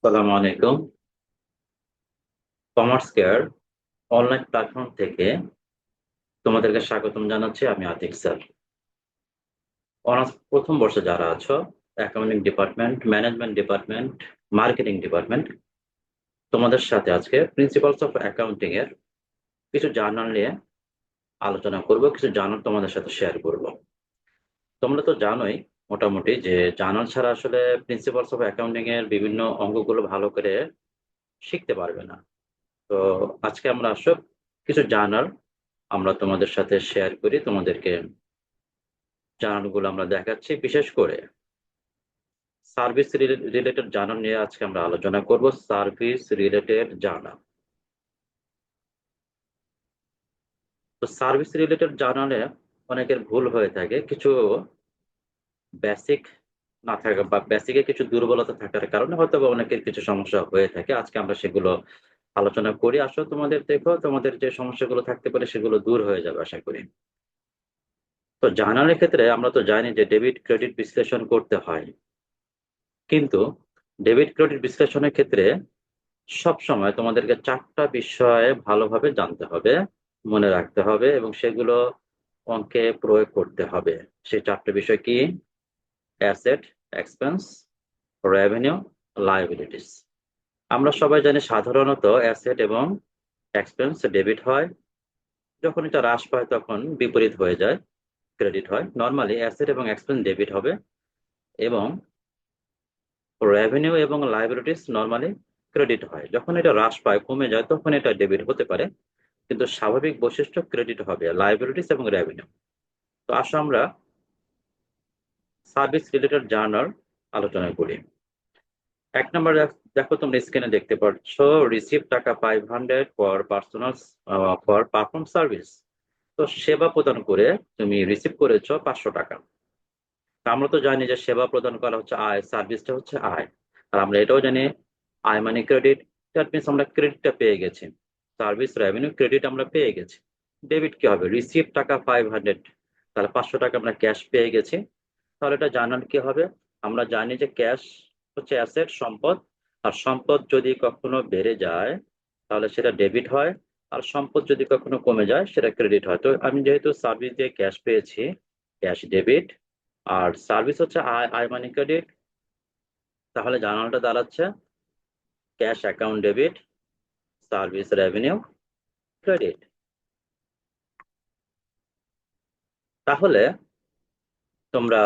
আসসালামু আলাইকুম। Commerce care online platform থেকে তোমাদেরকে স্বাগতম জানাচ্ছি। আমি আতিক স্যার। অনার্স প্রথম বর্ষে যারা আছো, accounting department, management department, marketing department, তোমাদের সাথে আজকে প্রিন্সিপালস অফ অ্যাকাউন্টিং এর কিছু জার্নাল নিয়ে আলোচনা করব, কিছু জার্নাল তোমাদের সাথে শেয়ার করব। তোমরা তো জানোই মোটামুটি যে জার্নাল ছাড়া আসলে প্রিন্সিপালস অফ অ্যাকাউন্টিং এর বিভিন্ন অঙ্গগুলো ভালো করে শিখতে পারবে না। তো আজকে আমরা আসব কিছু জার্নাল আমরা তোমাদের সাথে শেয়ার করি, তোমাদেরকে জার্নালগুলো আমরা দেখাচ্ছি। বিশেষ করে সার্ভিস রিলেটেড জার্নাল নিয়ে আজকে আমরা আলোচনা করব। Service related journal. তো সার্ভিস রিলেটেড জার্নালে অনেকের ভুল হয়ে থাকে, কিছু বেসিক না থাকা বা বেসিকে কিছু দুর্বলতা থাকার কারণে হয়তো বা অনেকের কিছু সমস্যা হয়ে থাকে। আজকে আমরা সেগুলো আলোচনা করি। আসলে তোমাদের দেখো, তোমাদের যে সমস্যাগুলো থাকতে পারে সেগুলো দূর হয়ে যাবে আশা করি। তো জার্নালের ক্ষেত্রে আমরা তো জানি যে ডেবিট ক্রেডিট বিশ্লেষণ করতে হয়, কিন্তু ডেবিট ক্রেডিট বিশ্লেষণের ক্ষেত্রে সব সময় তোমাদেরকে চারটা বিষয়ে ভালোভাবে জানতে হবে, মনে রাখতে হবে এবং সেগুলো অঙ্কে প্রয়োগ করতে হবে। সেই চারটা বিষয় কি? Asset, expense, revenue, liabilities. আমরা সবাই জানি সাধারণত অ্যাসেট এবং এক্সপেন্স ডেবিট হয়, যখন এটা হ্রাস পায় তখন বিপরীত হয়ে যায়, ক্রেডিট হয়। নর্মালি অ্যাসেট এবং এক্সপেন্স ডেবিট হবে এবং রেভিনিউ এবং লায়াবিলিটিস নর্মালি ক্রেডিট হয়। যখন এটা হ্রাস পায়, কমে যায়, তখন এটা ডেবিট হতে পারে, কিন্তু স্বাভাবিক বৈশিষ্ট্য ক্রেডিট হবে লায়াবিলিটিস এবং রেভিনিউ। তো আসো আমরা সার্ভিস রিলেটেড জার্নাল আলোচনা করি। এক নম্বর দেখো, তোমরা স্ক্রিনে দেখতে পাচ্ছ, রিসিভ টাকা 500 for personal for perform service. তো সেবা প্রদান করে তুমি রিসিভ করেছো 500 টাকা। আমরা তো জানি যে সেবা প্রদান করা হচ্ছে আয়, সার্ভিসটা হচ্ছে আয়। আর আমরা এটাও জানি আয় মানে ক্রেডিট। দ্যাট মিনস আমরা ক্রেডিটটা পেয়ে গেছি, সার্ভিস রেভিনিউ ক্রেডিট আমরা পেয়ে গেছি। ডেবিট কি হবে? রিসিভ টাকা 500, তাহলে 500 টাকা আমরা ক্যাশ পেয়ে গেছি। তাহলে এটা জানার কি হবে? আমরা জানি যে ক্যাশ হচ্ছে অ্যাসেট, সম্পদ। আর সম্পদ যদি কখনো বেড়ে যায় তাহলে সেটা ডেবিট হয়, আর সম্পদ যদি কখনো কমে যায় সেটা ক্রেডিট হয়। তো আমি যেহেতু সার্ভিস দিয়ে ক্যাশ পেয়েছি, ক্যাশ ডেবিট, আর সার্ভিস হচ্ছে আয়, আয় মানে ক্রেডিট, তাহলে জার্নালটা দাঁড়াচ্ছে cash account debit, service revenue credit. তাহলে তোমরা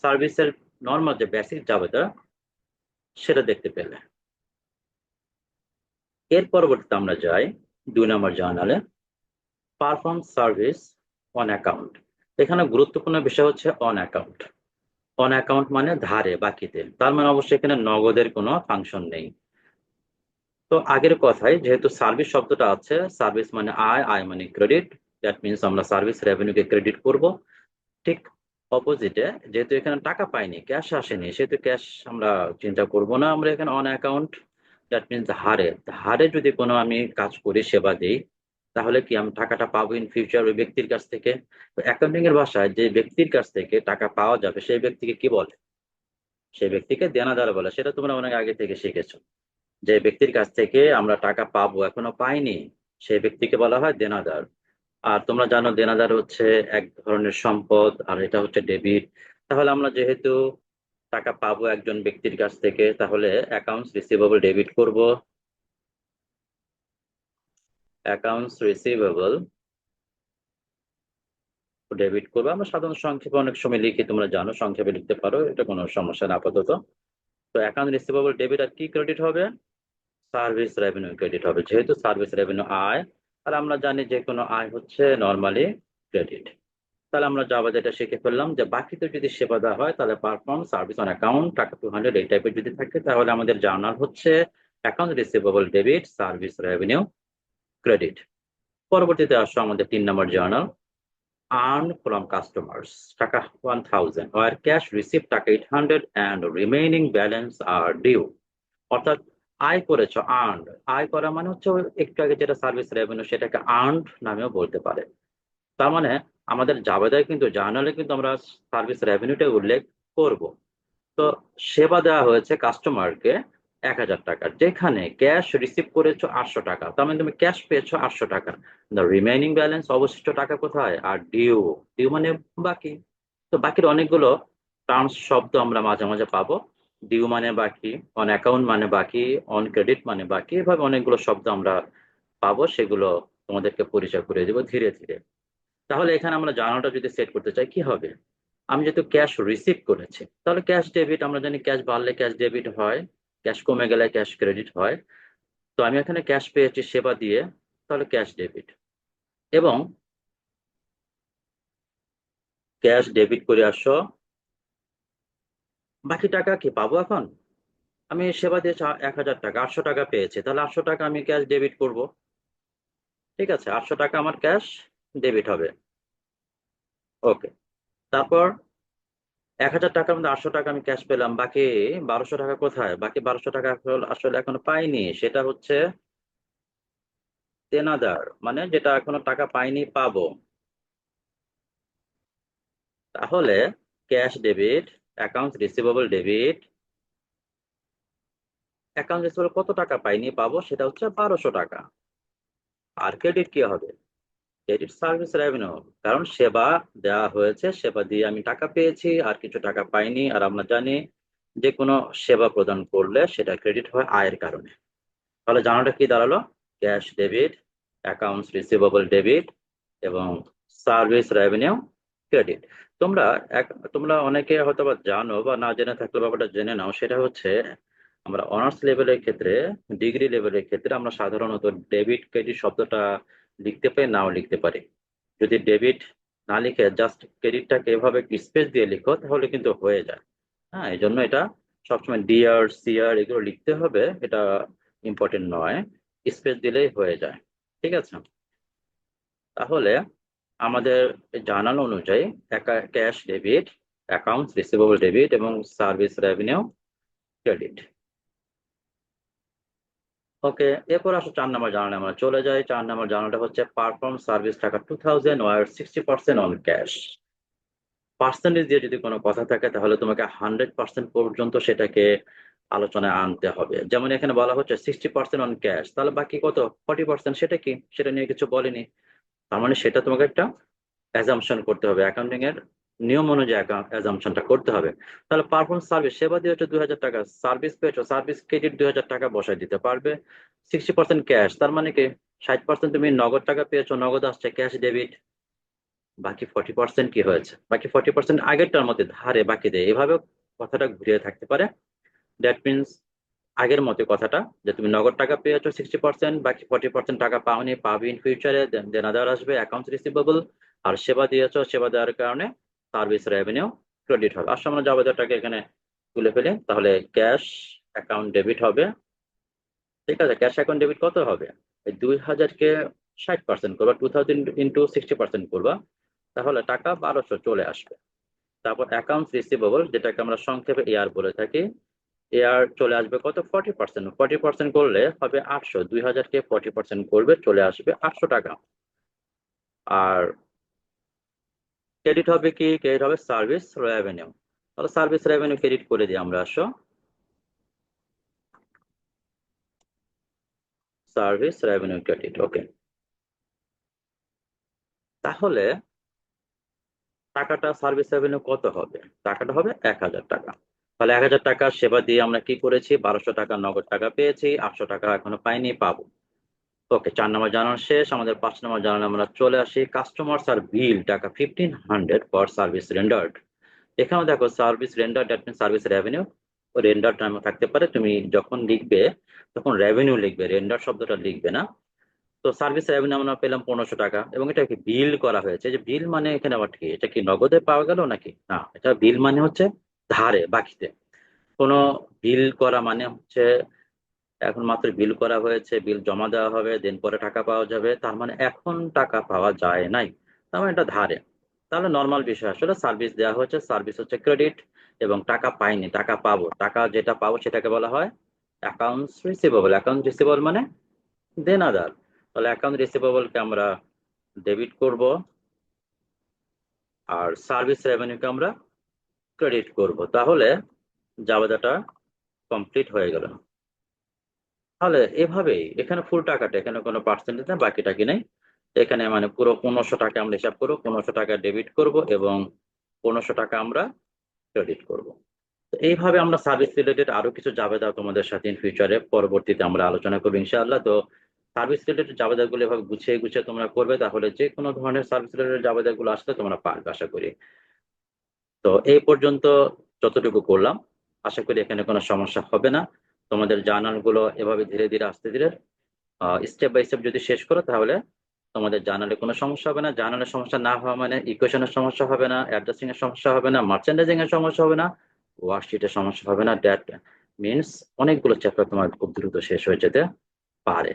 সার্ভিসের নর্মাল যে বেসিক জাবেদা সেটা দেখতে পেলে। এর পরবর্তীতে আমরা যাই 2 নম্বর জার্নালে, পারফর্ম সার্ভিস অন অ্যাকাউন্ট। এখানে গুরুত্বপূর্ণ বিষয় হচ্ছে অন অ্যাকাউন্ট। অন অ্যাকাউন্ট মানে ধারে, বাকিতে। তার মানে অবশ্যই এখানে নগদের কোনো ফাংশন নেই। তো আগের কথাই, যেহেতু সার্ভিস শব্দটা আছে, সার্ভিস মানে আয়, আয় মানে ক্রেডিট, দ্যাট মিনস আমরা সার্ভিস রেভিনিউকে ক্রেডিট করব। ঠিক অপোজিটে, যেহেতু এখানে টাকা পাইনি, ক্যাশ আসেনি, সেহেতু ক্যাশ আমরা চিন্তা করব না। আমরা এখানে অন অ্যাকাউন্ট, দ্যাট মিনস হারে, হারে যদি কোনো আমি কাজ করি, সেবা দিই, তাহলে কি আমি টাকাটা পাবো ইন ফিউচার ওই ব্যক্তির কাছ থেকে। তো অ্যাকাউন্টিং এর ভাষায় যে ব্যক্তির কাছ থেকে টাকা পাওয়া যাবে সেই ব্যক্তিকে কি বলে? সেই ব্যক্তিকে দেনাদার বলে। সেটা তোমরা অনেক আগে থেকে শিখেছো। যে ব্যক্তির কাছ থেকে আমরা টাকা পাবো, এখনো পাইনি, সেই ব্যক্তিকে বলা হয় দেনাদার। আর তোমরা জানো দেনাদার হচ্ছে এক ধরনের সম্পদ, আর এটা হচ্ছে ডেবিট। তাহলে আমরা যেহেতু টাকা পাবো একজন ব্যক্তির কাছ থেকে, তাহলে অ্যাকাউন্টস রিসিভেবল ডেবিট করব। অ্যাকাউন্টস রিসিভেবল ডেবিট করবো। আমরা সাধারণ সংক্ষেপে অনেক সময় লিখি, তোমরা জানো, সংক্ষেপে লিখতে পারো, এটা কোনো সমস্যা না আপাতত। তো অ্যাকাউন্ট রিসিভেবল ডেবিট আর কি ক্রেডিট হবে? সার্ভিস রেভিনিউ ক্রেডিট হবে, যেহেতু সার্ভিস রেভিনিউ আয়, আর আমরা জানি যে কোনো আয় হচ্ছে নর্মালি ক্রেডিট। তাহলে আমরা জাভা যেটা শিখে ফেললাম যে বাকিতে যদি সেবা দেওয়া হয় তাহলে পারফর্ম সার্ভিস অন অ্যাকাউন্ট টাকা 200 এই টাইপের যদি থাকে, তাহলে আমাদের জার্নাল হচ্ছে account receivable debit, service revenue credit. পরবর্তীতে আসো আমাদের 3 নম্বর জার্নাল, আর্ন ফ্রম কাস্টমার্স টাকা 1000 ওয়ার ক্যাশ রিসিভ টাকা 800 and remaining balance are due. অর্থাৎ আয় করেছো, আর্নড। আয় করা মানে হচ্ছে ওই একটু আগে যেটা সার্ভিস রেভিনিউ, সেটাকে আর্নড নামেও বলতে পারে। তার মানে আমাদের জাবেদায় কিন্তু, জার্নালে কিন্তু আমরা সার্ভিস রেভিনিউটা উল্লেখ করব। তো সেবা দেওয়া হয়েছে কাস্টমারকে 1000 টাকা, যেখানে ক্যাশ রিসিভ করেছো 800 টাকা, তার মানে তুমি ক্যাশ পেয়েছো 800 টাকা। দ্য রিমেইনিং ব্যালেন্স, অবশিষ্ট টাকা কোথায়? আর ডিউ, ডিউ মানে বাকি। তো বাকির অনেকগুলো টার্মস শব্দ আমরা মাঝে মাঝে পাবো। ডিউ মানে বাকি, অন অ্যাকাউন্ট মানে বাকি, অন ক্রেডিট মানে বাকি, এভাবে অনেকগুলো শব্দ আমরা পাবো, সেগুলো তোমাদেরকে পরিচয় করে দেবো ধীরে ধীরে। তাহলে এখানে আমরা জার্নালটা যদি সেট করতে চাই কি হবে? আমি যেহেতু ক্যাশ রিসিভ করেছি, তাহলে ক্যাশ ডেবিট, আমরা জানি ক্যাশ বাড়লে ক্যাশ ডেবিট হয়, ক্যাশ কমে গেলে ক্যাশ ক্রেডিট হয়। তো আমি এখানে ক্যাশ পেয়েছি সেবা দিয়ে, তাহলে ক্যাশ ডেবিট। এবং ক্যাশ ডেবিট করে আসো, বাকি টাকা কি পাবো এখন? আমি সেবা দিয়েছি 1000 টাকা, 800 টাকা পেয়েছি, তাহলে 800 টাকা আমি ক্যাশ ডেবিট করব। ঠিক আছে, 800 টাকা আমার ক্যাশ ডেবিট হবে। ওকে। তারপর 1000 টাকার মধ্যে 800 টাকা আমি ক্যাশ পেলাম, বাকি 1200 টাকা কোথায়? বাকি 1200 টাকা আসলে এখনো পাইনি, সেটা হচ্ছে দেনাদার, মানে যেটা এখনো টাকা পাইনি, পাবো। তাহলে cash debit, account receivable debit, account receivable কত টাকা পাইনি পাবো, সেটা হচ্ছে 1200 টাকা। আর ক্রেডিট কি হবে? ক্রেডিট সার্ভিস রেভিনিউ, কারণ সেবা দেওয়া হয়েছে, সেবা দিয়ে আমি টাকা পেয়েছি, আর কিছু টাকা পাইনি। আর আমরা জানি যে কোনো সেবা প্রদান করলে সেটা ক্রেডিট হয় আয়ের কারণে। তাহলে জানাটা কি দাঁড়ালো? Cash debit, accounts receivable debit, এবং সার্ভিস রেভিনিউ ক্রেডিট। তোমরা তোমরা অনেকে হয়তো বা জানো, বা না জেনে থাকলে ব্যাপারটা জেনে নাও। সেটা হচ্ছে আমরা অনার্স লেভেলের ক্ষেত্রে, ডিগ্রি লেভেলের ক্ষেত্রে আমরা সাধারণত ডেবিট ক্রেডিট শব্দটা লিখতে পারি, নাও লিখতে পারি। যদি ডেবিট না লিখে জাস্ট ক্রেডিটটাকে এভাবে স্পেস দিয়ে লিখো, তাহলে কিন্তু হয়ে যায়। হ্যাঁ, এই জন্য এটা সবসময় ডিআর সিআর এগুলো লিখতে হবে, এটা ইম্পর্টেন্ট নয়, স্পেস দিলেই হয়ে যায়। ঠিক আছে। তাহলে আমাদের জানানো অনুযায়ী cash debit, accounts receivable debit এবং সার্ভিস রেভিনিউ ক্রেডিট। ওকে। এরপর আসো 4 নম্বর জানালে আমরা চলে যাই। 4 নম্বর জানাটা হচ্ছে পারফর্ম সার্ভিস টাকা 2000 ওয়ার 60% অন ক্যাশ। পার্সেন্টেজ দিয়ে যদি কোনো কথা থাকে, তাহলে তোমাকে 100% পর্যন্ত সেটাকে আলোচনায় আনতে হবে। যেমন এখানে বলা হচ্ছে 60% অন ক্যাশ, তাহলে বাকি কত? 40%, সেটা কি? সেটা নিয়ে কিছু বলেনি। তার মানে সেটা তোমাকে একটা অ্যাজাম্পশন করতে হবে, অ্যাকাউন্টিং এর নিয়ম অনুযায়ী অ্যাজাম্পশনটা করতে হবে। তাহলে পারফরমেন্স সার্ভিস, সেবা দিয়েছো 2000 টাকা, সার্ভিস পেয়েছো, সার্ভিস ক্রেডিট 2000 টাকা বসাই দিতে পারবে। 60% ক্যাশ, তার মানে কি 60% তুমি নগদ টাকা পেয়েছো, নগদ আসছে, ক্যাশ ডেবিট। বাকি 40% কি হয়েছে? বাকি 40% আগেরটার মধ্যে ধারে বাকি দেয়, এভাবে কথাটা ঘুরিয়ে থাকতে পারে। দ্যাট মিনস আগের মতে কথাটা, যে তুমি নগদ টাকা পেয়েছো 60%, বাকি 40% টাকা পাওনি, পাবে ইন ফিউচারে, দেনাদার আসবে, অ্যাকাউন্টস রিসিভেবল। আর সেবা দিয়েছো, সেবা দেওয়ার কারণে সার্ভিস রেভিনিউ ক্রেডিট হবে। আসলে আমরা যাবতীয়টাকে এখানে তুলে ফেলি, তাহলে ক্যাশ অ্যাকাউন্ট ডেবিট হবে। ঠিক আছে, ক্যাশ অ্যাকাউন্ট ডেবিট কত হবে? এই 2000-কে 60% করবা, 2000 ইন্টু 60% করবা, তাহলে টাকা 1200 চলে আসবে। তারপর অ্যাকাউন্টস রিসিভেবল, যেটাকে আমরা সংক্ষেপে এআর বলে থাকি, এআর চলে আসবে কত? 40%। 40% করলে হবে 800, 2000-কে 40% করবে, চলে আসবে 800 টাকা। আর ক্রেডিট হবে কি? ক্রেডিট হবে সার্ভিস রেভিনিউ। তাহলে সার্ভিস রেভিনিউ ক্রেডিট করে দিই আমরা, আসো, সার্ভিস রেভিনিউ ক্রেডিট। ওকে। তাহলে টাকাটা সার্ভিস রেভিনিউ কত হবে? টাকাটা হবে 1000 টাকা। তাহলে 1000 টাকা সেবা দিয়ে আমরা কি করেছি? 1200 টাকা নগদ টাকা পেয়েছি, 800 টাকা এখনো পাইনি, পাবো। ওকে, 4 নম্বর জানানো শেষ। আমাদের 5 নম্বর জানানো আমরা চলে আসি। কাস্টমার্স আর বিল টাকা 1500 ফর সার্ভিস রেন্ডার্ড। এখানেও দেখো service render, that mean service revenue. Render নামে থাকতে পারে, তুমি যখন লিখবে তখন রেভিনিউ লিখবে, রেন্ডার শব্দটা লিখবে না। তো সার্ভিস রেভিনিউ আমরা পেলাম 1500 টাকা, এবং এটা কি বিল করা হয়েছে। যে বিল মানে এখানে আবার কি, এটা কি নগদে পাওয়া গেল নাকি? না, এটা বিল মানে হচ্ছে ধারে বাকিতে। কোনো বিল করা মানে হচ্ছে এখন মাত্র বিল করা হয়েছে, বিল জমা দেওয়া হবে, দেন পরে টাকা পাওয়া যাবে, তার মানে এখন টাকা পাওয়া যায় নাই, তার মানে এটা ধারে। তাহলে নর্মাল বিষয়, আসলে সার্ভিস দেওয়া হচ্ছে, সার্ভিস হচ্ছে ক্রেডিট, এবং টাকা পাইনি, টাকা পাবো, টাকা যেটা পাবো সেটাকে বলা হয় অ্যাকাউন্টস রিসিভেবল। অ্যাকাউন্ট রিসিভেবল মানে দেনাদার। তাহলে অ্যাকাউন্ট রিসিভেবলকে আমরা ডেবিট করব, আর সার্ভিস রেভিনিউকে আমরা ক্রেডিট করব। তাহলে জাবেদাটা কমপ্লিট হয়ে গেল। তাহলে এভাবেই এখানে ফুল টাকাটা, এখানে কোনো পার্সেন্টেজ না, বাকিটা কি নেই। এখানে মানে পুরো 1500 টাকা আমরা হিসাব করবো, 1500 টাকা ডেবিট করব এবং 1500 টাকা আমরা ক্রেডিট করব। তো এইভাবে আমরা সার্ভিস রিলেটেড আরো কিছু জাবেদা তোমাদের সাথে ইন ফিউচারে পরবর্তীতে আমরা আলোচনা করবো ইনশাআল্লাহ। তো সার্ভিস রিলেটেড জাবেদাগুলো এভাবে গুছিয়ে গুছিয়ে তোমরা করবে, তাহলে যে কোনো ধরনের সার্ভিস রিলেটেড জাবেদাগুলো আসলে তোমরা পারবে আশা করি। তো এই পর্যন্ত যতটুকু করলাম, আশা করি এখানে কোনো সমস্যা হবে না। তোমাদের জার্নাল গুলো এভাবে ধীরে ধীরে আস্তে ধীরে স্টেপ বাই স্টেপ যদি শেষ করো, তাহলে তোমাদের জার্নালে কোনো সমস্যা হবে না। জার্নালের সমস্যা না হওয়া মানে ইকুয়েশনের সমস্যা হবে না, অ্যাড্রেসিং এর সমস্যা হবে না, মার্চেন্ডাইজিং এর সমস্যা হবে না, ওয়ার্কশিটের সমস্যা হবে না। দ্যাট মিনস অনেকগুলো চ্যাপ্টার তোমার খুব দ্রুত শেষ হয়ে যেতে পারে।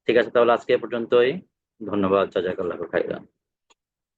ঠিক আছে, তাহলে আজকে এ পর্যন্তই। ধন্যবাদ, জাজাকাল্লাহ খাইরান।